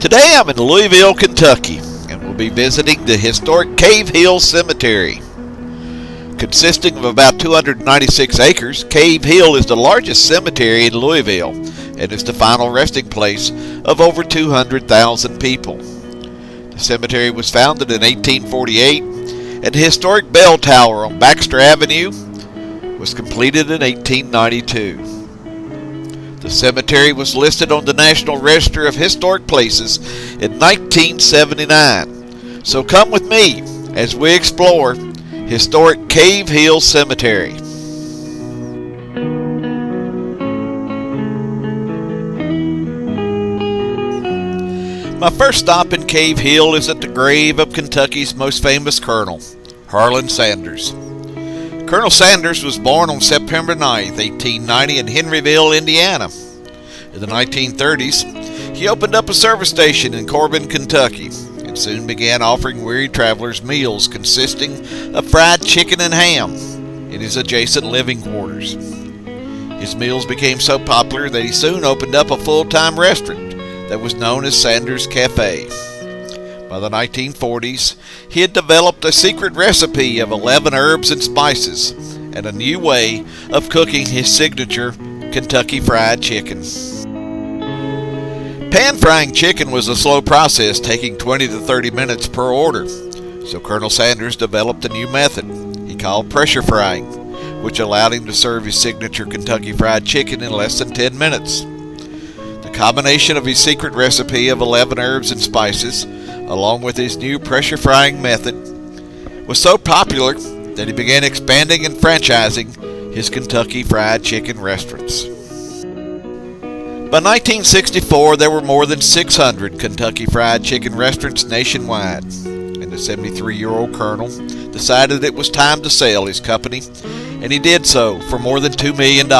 Today I'm in Louisville, Kentucky, and we'll be visiting the historic Cave Hill Cemetery. Consisting of about 296 acres, Cave Hill is the largest cemetery in Louisville and is the final resting place of over 200,000 people. The cemetery was founded in 1848, and the historic bell tower on Baxter Avenue was completed in 1892. The cemetery was listed on the National Register of Historic Places in 1979. So come with me as we explore historic Cave Hill Cemetery. My first stop in Cave Hill is at the grave of Kentucky's most famous colonel, Harland Saunders. Colonel Saunders was born on September 9, 1890 in Henryville, Indiana. In the 1930s, he opened up a service station in Corbin, Kentucky, and soon began offering weary travelers meals consisting of fried chicken and ham in his adjacent living quarters. His meals became so popular that he soon opened up a full-time restaurant that was known as Saunders Cafe. By the 1940s, he had developed a secret recipe of 11 herbs and spices and a new way of cooking his signature Kentucky Fried Chicken. Pan-frying chicken was a slow process, taking 20 to 30 minutes per order, so Colonel Saunders developed a new method he called pressure frying, which allowed him to serve his signature Kentucky Fried Chicken in less than 10 minutes. The combination of his secret recipe of 11 herbs and spices along with his new pressure frying method, was so popular that he began expanding and franchising his Kentucky Fried Chicken restaurants. By 1964, there were more than 600 Kentucky Fried Chicken restaurants nationwide, and the 73-year-old colonel decided it was time to sell his company, and he did so for more than $2 million.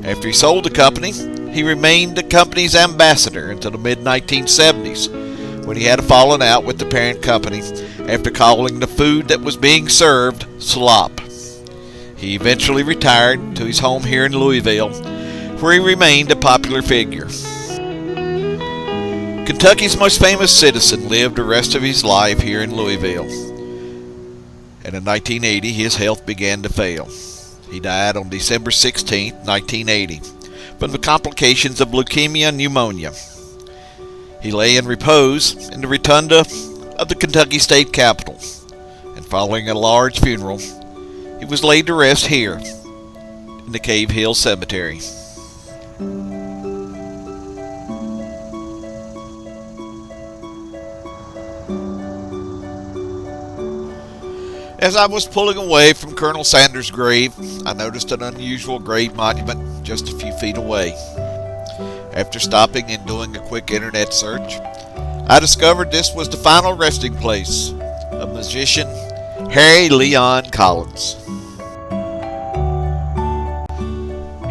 After he sold the company, he remained the company's ambassador until the mid-1970s, when he had a falling out with the parent company after calling the food that was being served slop. He eventually retired to his home here in Louisville, where he remained a popular figure. Kentucky's most famous citizen lived the rest of his life here in Louisville, and in 1980 his health began to fail. He died on December 16, 1980, from the complications of leukemia and pneumonia. He lay in repose in the rotunda of the Kentucky State Capitol, and following a large funeral, he was laid to rest here in the Cave Hill Cemetery. As I was pulling away from Colonel Saunders' grave, I noticed an unusual grave monument just a few feet away. After stopping and doing a quick internet search, I discovered this was the final resting place of musician Harry Leon Collins.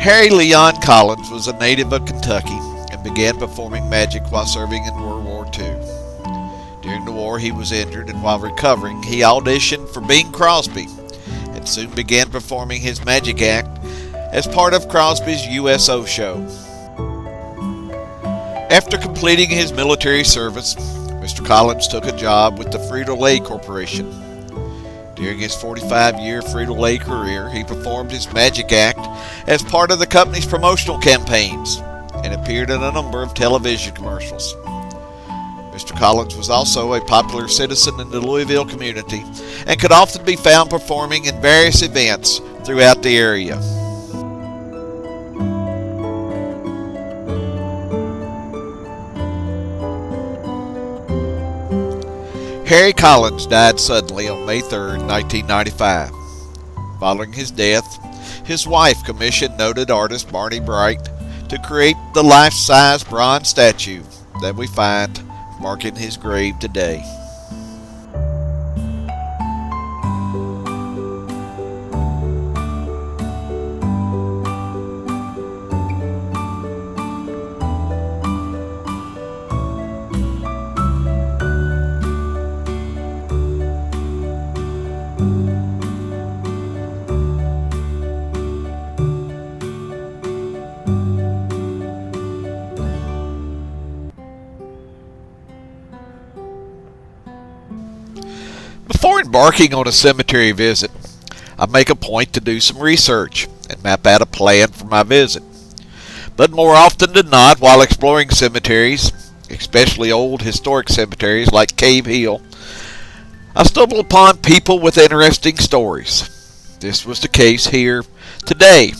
Harry Leon Collins was a native of Kentucky and began performing magic while serving in World War II. During the war, he was injured, and while recovering, he auditioned for Bing Crosby and soon began performing his magic act as part of Crosby's USO show. After completing his military service, Mr. Collins took a job with the Frito-Lay Corporation. During his 45-year Frito-Lay career, he performed his magic act as part of the company's promotional campaigns and appeared in a number of television commercials. Mr. Collins was also a popular citizen in the Louisville community and could often be found performing in various events throughout the area. Harry Collins died suddenly on May 3, 1995. Following his death, his wife commissioned noted artist Barney Bright to create the life-size bronze statue that we find marking his grave today. embarking on a cemetery visit, I make a point to do some research and map out a plan for my visit. But more often than not, while exploring cemeteries, especially old historic cemeteries like Cave Hill, I stumble upon people with interesting stories. This was the case here today.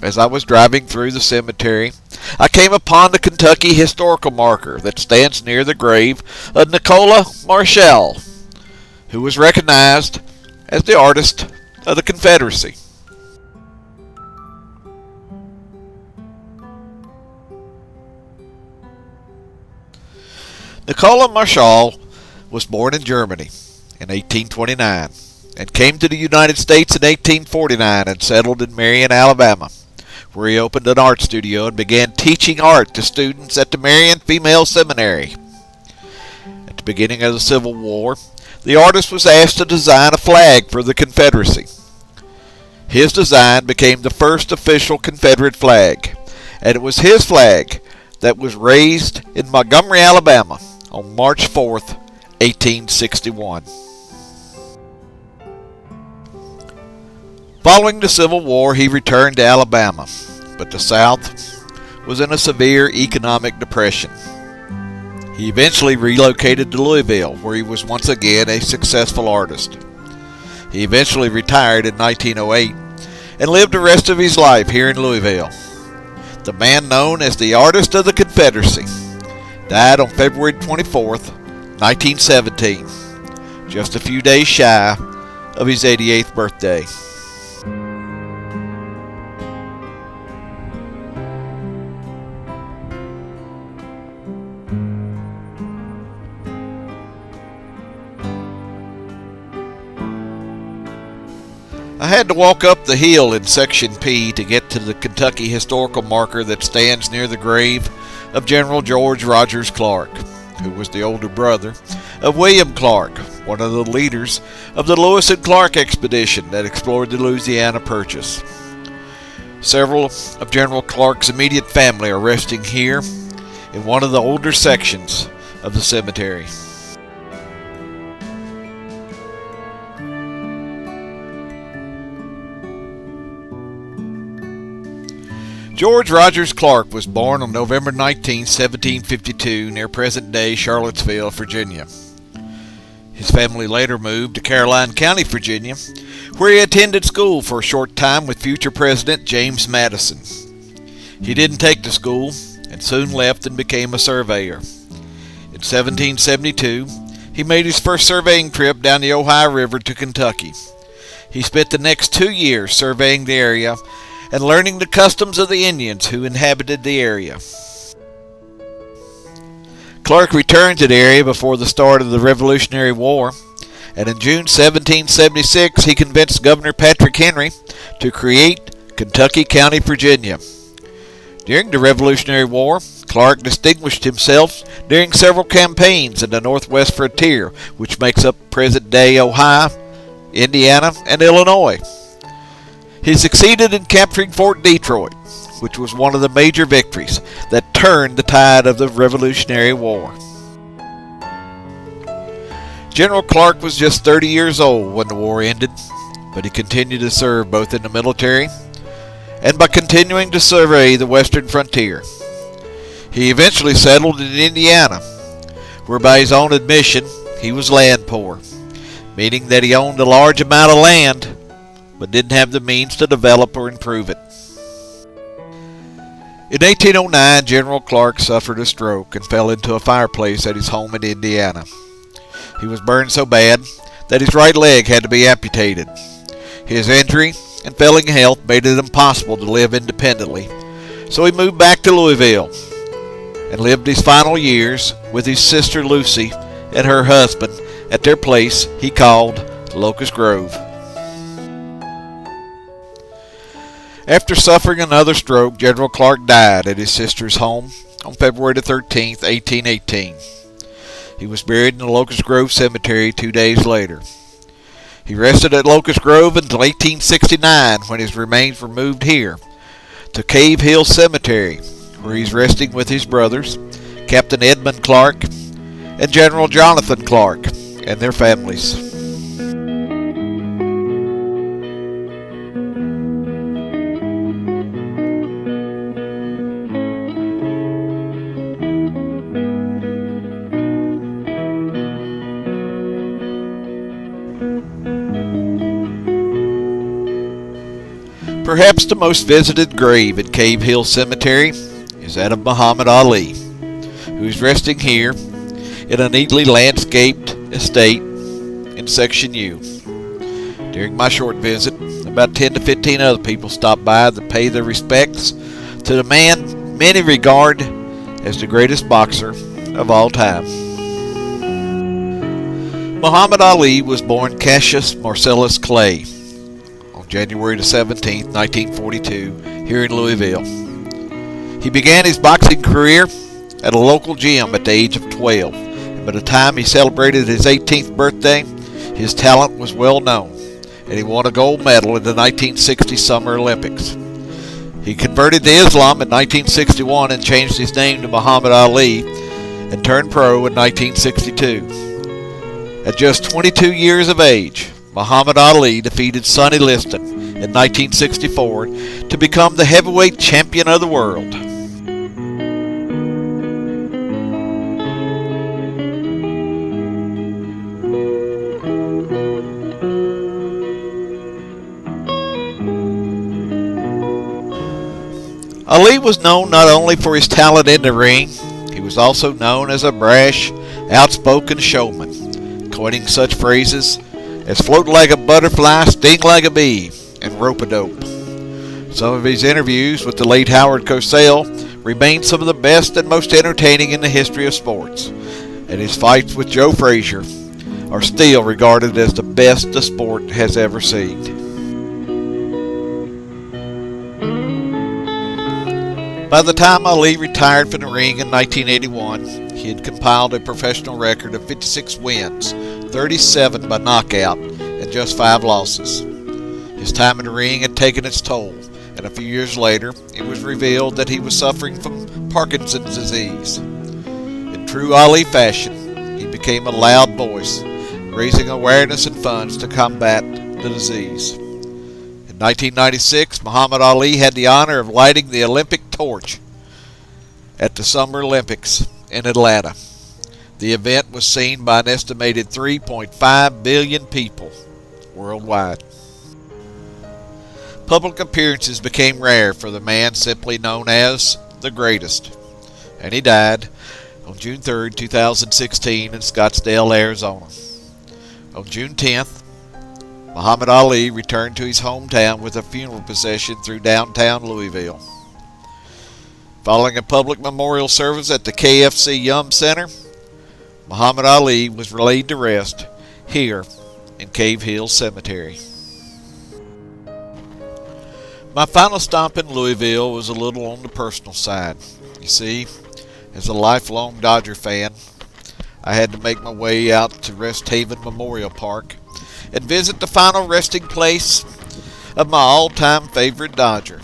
As I was driving through the cemetery, I came upon the Kentucky historical marker that stands near the grave of Nicola Marshall, who was recognized as the artist of the Confederacy. Nicola Marshall was born in Germany in 1829 and came to the United States in 1849 and settled in Marion, Alabama, where he opened an art studio and began teaching art to students at the Marion Female Seminary. At the beginning of the Civil War, the artist was asked to design a flag for the Confederacy. His design became the first official Confederate flag, and it was his flag that was raised in Montgomery, Alabama on March 4th, 1861. Following the Civil War, he returned to Alabama, but the South was in a severe economic depression. He eventually relocated to Louisville, where he was once again a successful artist. He eventually retired in 1908 and lived the rest of his life here in Louisville. The man known as the Artist of the Confederacy died on February 24th, 1917, just a few days shy of his 88th birthday. I had to walk up the hill in Section P to get to the Kentucky historical marker that stands near the grave of General George Rogers Clark, who was the older brother of William Clark, one of the leaders of the Lewis and Clark expedition that explored the Louisiana Purchase. Several of General Clark's immediate family are resting here in one of the older sections of the cemetery. George Rogers Clark was born on November 19, 1752, near present-day Charlottesville, Virginia. His family later moved to Caroline County, Virginia, where he attended school for a short time with future President James Madison. He didn't take to school and soon left and became a surveyor. In 1772, he made his first surveying trip down the Ohio River to Kentucky. He spent the next 2 years surveying the area and learning the customs of the Indians who inhabited the area. Clark returned to the area before the start of the Revolutionary War, and in June 1776 he convinced Governor Patrick Henry to create Kentucky County, Virginia. During the Revolutionary War, Clark distinguished himself during several campaigns in the northwest frontier, which makes up present-day Ohio, Indiana, and Illinois. He succeeded in capturing Fort Detroit, which was one of the major victories that turned the tide of the Revolutionary War. General Clark was just 30 years old when the war ended, but he continued to serve both in the military and by continuing to survey the western frontier. He eventually settled in Indiana, where by his own admission he was land poor, meaning that he owned a large amount of land but didn't have the means to develop or improve it. In 1809, General Clark suffered a stroke and fell into a fireplace at his home in Indiana. He was burned so bad that his right leg had to be amputated. His injury and failing health made it impossible to live independently, so he moved back to Louisville and lived his final years with his sister Lucy and her husband at their place he called Locust Grove. After suffering another stroke, General Clark died at his sister's home on February 13, 1818. He was buried in the Locust Grove Cemetery 2 days later. He rested at Locust Grove until 1869, when his remains were moved here to Cave Hill Cemetery, where he's resting with his brothers, Captain Edmund Clark and General Jonathan Clark, and their families. Perhaps the most visited grave at Cave Hill Cemetery is that of Muhammad Ali, who is resting here in a neatly landscaped estate in Section U. During my short visit, about 10 to 15 other people stopped by to pay their respects to the man many regard as the greatest boxer of all time. Muhammad Ali was born Cassius Marcellus Clay on January 17, 1942, here in Louisville. He began his boxing career at a local gym at the age of 12, and by the time he celebrated his 18th birthday, his talent was well known, and he won a gold medal in the 1960 Summer Olympics. He converted to Islam in 1961 and changed his name to Muhammad Ali and turned pro in 1962. At just 22 years of age, Muhammad Ali defeated Sonny Liston in 1964 to become the heavyweight champion of the world. Ali was known not only for his talent in the ring, he was also known as a brash, outspoken showman, coining such phrases as float like a butterfly, sting like a bee, and rope-a-dope. Some of his interviews with the late Howard Cosell remain some of the best and most entertaining in the history of sports, and his fights with Joe Frazier are still regarded as the best the sport has ever seen. By the time Ali retired from the ring in 1981, he had compiled a professional record of 56 wins, 37 by knockout, and just 5 losses. His time in the ring had taken its toll, and a few years later, it was revealed that he was suffering from Parkinson's disease. In true Ali fashion, he became a loud voice, raising awareness and funds to combat the disease. In 1996, Muhammad Ali had the honor of lighting the Olympic torch at the Summer Olympics in Atlanta. The event was seen by an estimated 3.5 billion people worldwide. Public appearances became rare for the man simply known as the greatest, and he died on June 3, 2016 in Scottsdale, Arizona. On June 10th, Muhammad Ali returned to his hometown with a funeral procession through downtown Louisville. Following a public memorial service at the KFC Yum Center, Muhammad Ali was laid to rest here in Cave Hill Cemetery. My final stop in Louisville was a little on the personal side. You see, as a lifelong Dodger fan, I had to make my way out to Resthaven Memorial Park and visit the final resting place of my all-time favorite Dodger,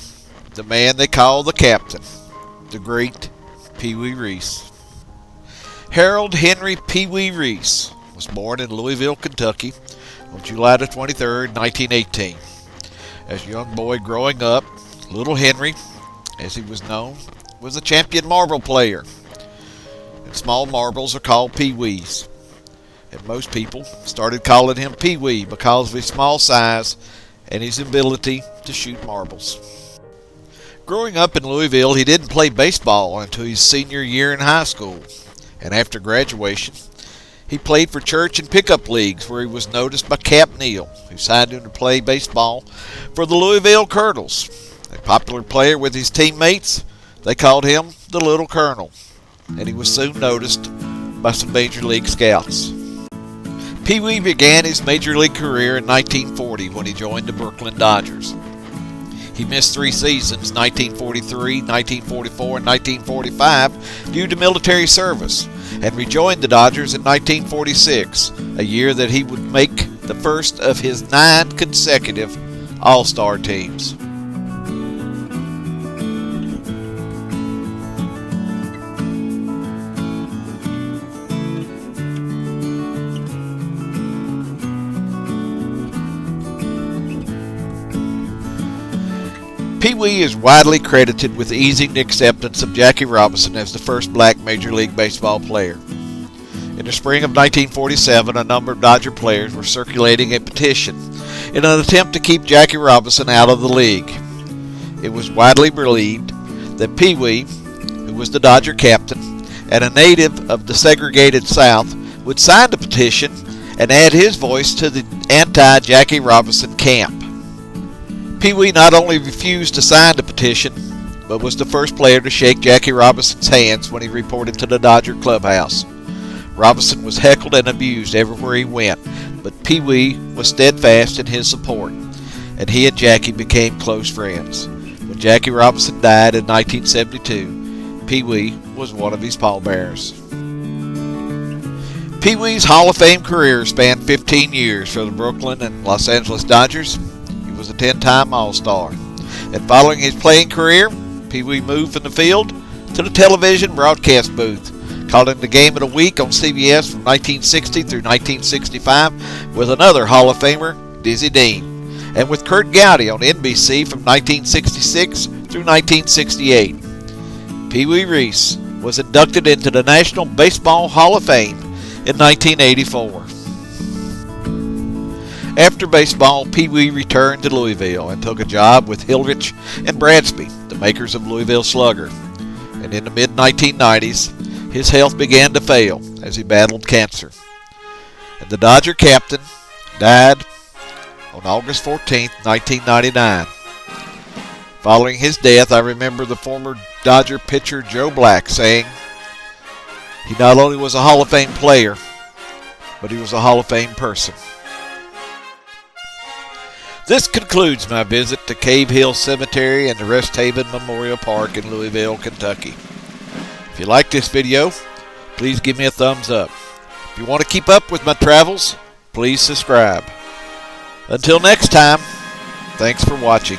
the man they call the captain, the great Peewee Reese. Harold Henry Peewee Reese was born in Louisville, Kentucky on July 23, 1918. As a young boy growing up, Little Henry, as he was known, was a champion marble player. And small marbles are called peewees. And most people started calling him Peewee because of his small size and his ability to shoot marbles. Growing up in Louisville, he didn't play baseball until his senior year in high school. And after graduation, he played for church and pickup leagues where he was noticed by Cap Neal, who signed him to play baseball for the Louisville Colonels. A popular player with his teammates, they called him the Little Colonel, and he was soon noticed by some major league scouts. Peewee began his major league career in 1940 when he joined the Brooklyn Dodgers. He missed 3 seasons, 1943, 1944, and 1945, due to military service, and rejoined the Dodgers in 1946, a year that he would make the first of his 9 consecutive All-Star teams. Peewee is widely credited with easing the acceptance of Jackie Robinson as the first black Major League Baseball player. In the spring of 1947, a number of Dodger players were circulating a petition in an attempt to keep Jackie Robinson out of the league. it was widely believed that Peewee, who was the Dodger captain and a native of the segregated South, would sign the petition and add his voice to the anti-Jackie Robinson camp. Peewee not only refused to sign the petition, but was the first player to shake Jackie Robinson's hands when he reported to the Dodger clubhouse. Robinson was heckled and abused everywhere he went, but Peewee was steadfast in his support, and he and Jackie became close friends. When Jackie Robinson died in 1972, Peewee was one of his pallbearers. Peewee's Hall of Fame career spanned 15 years for the Brooklyn and Los Angeles Dodgers. He was a 10-time All-Star. And following his playing career, Peewee moved from the field to the television broadcast booth, calling the Game of the Week on CBS from 1960 through 1965 with another Hall of Famer, Dizzy Dean, and with Curt Gowdy on NBC from 1966 through 1968. Peewee Reese was inducted into the National Baseball Hall of Fame in 1984. After baseball, Peewee returned to Louisville and took a job with Hildrich and Bradsby, the makers of Louisville Slugger. And in the mid-1990s, his health began to fail as he battled cancer. And the Dodger captain died on August 14, 1999. Following his death, I remember the former Dodger pitcher Joe Black saying, "He not only was a Hall of Fame player, but he was a Hall of Fame person." This concludes my visit to Cave Hill Cemetery and the Resthaven Memorial Park in Louisville, Kentucky. If you like this video, please give me a thumbs up. If you want to keep up with my travels, please subscribe. Until next time, thanks for watching.